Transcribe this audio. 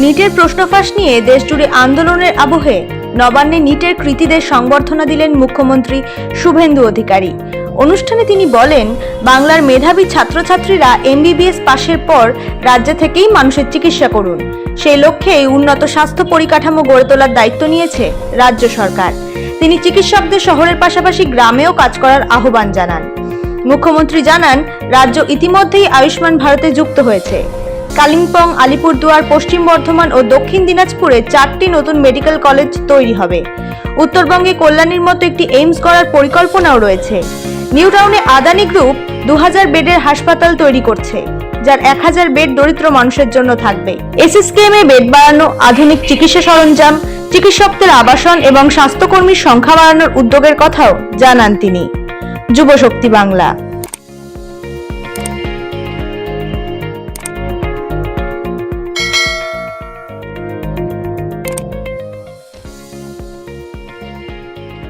নিটের প্রশ্নফাঁস নিয়ে দেশজুড়ে আন্দোলনের আবহে নবান্নে নিটের কৃতীদের সংবর্ধনা দিলেন মুখ্যমন্ত্রী শুভেন্দু অধিকারী। অনুষ্ঠানে তিনি বলেন, বাংলার মেধাবী ছাত্রছাত্রীরা এমবিবিএস পাশের পর রাজ্য থেকেই মানুষের চিকিৎসা করুন। সেই লক্ষ্যেই উন্নত স্বাস্থ্য পরিকাঠামো গড়ে তোলার দায়িত্ব নিয়েছে রাজ্য সরকার। তিনি চিকিৎসকদের শহরের পাশাপাশি গ্রামেও কাজ করার আহ্বান জানান। মুখ্যমন্ত্রী জানান, রাজ্য ইতিমধ্যেই আয়ুষ্মান ভারতে যুক্ত হয়েছে। কালিম্পং, আলিপুরদুয়ার, পশ্চিম বর্ধমান ও দক্ষিণ দিনাজপুরে 4টি নতুন মেডিকেল কলেজ তৈরি হবে। উত্তরবঙ্গে কল্যাণীর মতো একটি এইমস করার পরিকল্পনাও রয়েছে। নিউ টাউনে আদানি গ্রুপ 2000 বেডের হাসপাতাল তৈরি করছে, যার 1000 বেড দরিদ্র মানুষের জন্য থাকবে। এসএসকেএমে বেড বাড়ানো, আধুনিক চিকিৎসা সরঞ্জাম, চিকিৎসকদের আবাসন এবং স্বাস্থ্যকর্মীর সংখ্যা বাড়ানোর উদ্যোগের কথাও জানান তিনি। যুবশক্তি বাংলা।